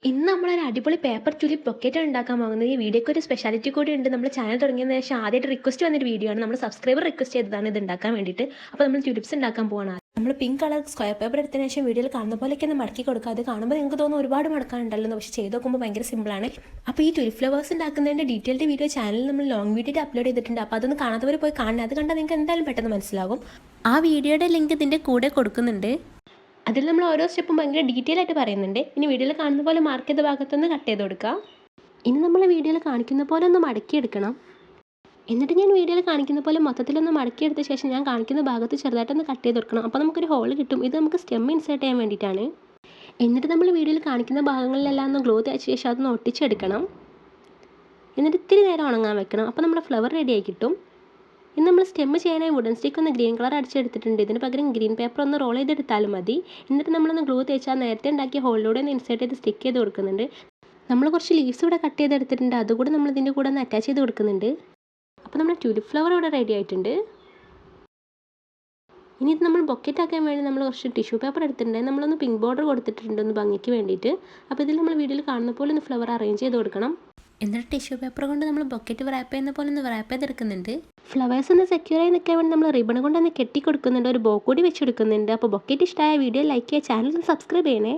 ഇന്ന് നമ്മളൊരു അടിപൊളി പേപ്പർ ട്യൂലിപ്പ് ബൊക്കേറ്റാണ് ഉണ്ടാക്കാൻ പോകുന്നത്. ഈ വീഡിയോയ്ക്ക് ഒരു സ്പെഷ്യാലിറ്റി കൂടി ഉണ്ട്. നമ്മൾ ചാനൽ തുടങ്ങിയതിന് ശേഷം ആദ്യമായിട്ട് റിക്വസ്റ്റ് വന്നൊരു വീഡിയോ ആണ്. നമ്മൾ സബ്സ്ക്രൈബർ റിക്വസ്റ്റ് ചെയ്തതാണ് ഇത് ഉണ്ടാക്കാൻ വേണ്ടിയിട്ട്. അപ്പോൾ നമ്മൾ ട്യൂലിപ്സ് ഉണ്ടാക്കാൻ പോകണം. നമ്മൾ പിങ്ക് കളർ സ്ക്വയർ പേപ്പർ എടുത്തതിന് ശേഷം വീഡിയോയിൽ കാണുന്ന പോലെയൊക്കെ ഒന്ന് മടക്കി കൊടുക്കുക. അത് കാണുമ്പോൾ നിങ്ങൾക്ക് തോന്നുന്നു ഒരുപാട് മടക്കാനുണ്ടല്ലോ, പക്ഷേ ചെയ്ത് നോക്കുമ്പോൾ ഭയങ്കര സിമ്പിളാണ്. അപ്പോൾ ഈ ട്യൂലിപ്പ് ഫ്ലവേഴ്സ് ഉണ്ടാക്കുന്നതിൻ്റെ ഡീറ്റെയിൽഡ് വീഡിയോ ചാനലിൽ നമ്മൾ ലോങ് വീഡിയോ അപ്ലോഡ് ചെയ്തിട്ടുണ്ട്. അപ്പോൾ അതൊന്ന് കാണാത്തവർ പോയി കാണണം. അത് കണ്ടാൽ നിങ്ങൾക്ക് എന്തായാലും പെട്ടെന്ന് മനസ്സിലാകും. ആ വീഡിയോയുടെ ലിങ്ക് ഇതിൻ്റെ കൂടെ കൊടുക്കുന്നുണ്ട്. അതിൽ നമ്മൾ ഓരോ സ്റ്റെപ്പും ഭയങ്കര ഡീറ്റെയിൽ ആയിട്ട് പറയുന്നുണ്ട്. ഇനി വീഡിയോയിൽ കാണുന്ന പോലെ മാർക്ക് ചെയ്ത ഭാഗത്തൊന്ന് കട്ട് ചെയ്ത് കൊടുക്കുക. ഇനി നമ്മൾ വീഡിയോയിൽ കാണിക്കുന്ന പോലെ ഒന്ന് മടക്കിയെടുക്കണം. എന്നിട്ട് ഞാൻ വീഡിയോയിൽ കാണിക്കുന്ന പോലെ മൊത്തത്തിലൊന്ന് മടക്കിയെടുത്ത ശേഷം ഞാൻ കാണിക്കുന്ന ഭാഗത്ത് ചെറുതായിട്ടൊന്ന് കട്ട് ചെയ്ത് കൊടുക്കണം. അപ്പോൾ നമുക്കൊരു ഹോൾ കിട്ടും. ഇത് നമുക്ക് സ്റ്റെം ഇൻസേർട്ട് ചെയ്യാൻ വേണ്ടിയിട്ടാണ്. എന്നിട്ട് നമ്മൾ വീഡിയോയിൽ കാണിക്കുന്ന ഭാഗങ്ങളിലെല്ലാം ഒന്ന് ഗ്ലൂ തേച്ച ശേഷം അതൊന്ന് ഒട്ടിച്ചെടുക്കണം. എന്നിട്ട് ഇത്തിരി നേരം ഉണങ്ങാൻ വെക്കണം. അപ്പോൾ നമ്മുടെ ഫ്ലവർ റെഡി ആയി കിട്ടും. ഇനി നമ്മൾ സ്റ്റെം ചെയ്യാനായി വുഡൻ സ്റ്റിക്ക് ഒന്ന് ഗ്രീൻ കളർ അടിച്ചെടുത്തിട്ടുണ്ട്. ഇതിന് പകരം ഗ്രീൻ പേപ്പർ ഒന്ന് റോൾ ചെയ്തെടുത്താലും മതി. എന്നിട്ട് നമ്മളൊന്ന് ഗ്ലൂ തേച്ചാൽ നേരത്തെ ഉണ്ടാക്കിയ ഹോളിലൂടെ ഒന്ന് ഇൻസേർട്ട് ചെയ്ത് സ്റ്റിക്ക് ചെയ്ത് കൊടുക്കുന്നുണ്ട്. നമ്മൾ കുറച്ച് ലീവ്സ് ഇവിടെ കട്ട് ചെയ്തെടുത്തിട്ടുണ്ട്. അതുകൂടെ നമ്മൾ ഇതിൻ്റെ കൂടെ ഒന്ന് അറ്റാച്ച് ചെയ്ത് കൊടുക്കുന്നുണ്ട്. അപ്പോൾ നമ്മുടെ ട്യൂലിപ്പ് ഫ്ലവർ ഇവിടെ റെഡി ആയിട്ടുണ്ട്. ഇനി ഇത് നമ്മൾ ബൊക്കറ്റ് ആക്കാൻ വേണ്ടി നമ്മൾ കുറച്ച് ടിഷ്യൂ പേപ്പർ എടുത്തിട്ടുണ്ട്. നമ്മളൊന്ന് പിങ്ക് ബോർഡർ കൊടുത്തിട്ടുണ്ട് ഒന്ന് ഭംഗിക്ക് വേണ്ടിയിട്ട്. അപ്പോൾ ഇതിൽ നമ്മൾ വീഡിയോയിൽ കാണുന്ന പോലെ ഒന്ന് ഫ്ലവർ അറേഞ്ച് ചെയ്ത് കൊടുക്കണം. എന്നിട്ട് ടിഷ്യൂ പേപ്പർ കൊണ്ട് നമ്മൾ ബൊക്കറ്റ് റാപ്പ് ചെയ്യുന്ന പോലെ ഒന്ന് റാപ്പ് ചെയ്തെടുക്കുന്നുണ്ട്. ഫ്ലവേഴ്സ് ഒന്ന് സെക്യൂർ ആയി നിൽക്കാൻ വേണ്ടി നമ്മൾ റിബൺ കൊണ്ട് ഒന്ന് കെട്ടി കൊടുക്കുന്നുണ്ട്. ഒരു ബോ കൂടി വെച്ചെടുക്കുന്നുണ്ട്. അപ്പോൾ ബൊക്കറ്റ് ഇഷ്ടമായ വീഡിയോ ലൈക്ക് ചെയ്യുക, ചാനൽ ഒന്ന് സബ്സ്ക്രൈബ് ചെയ്യണേ.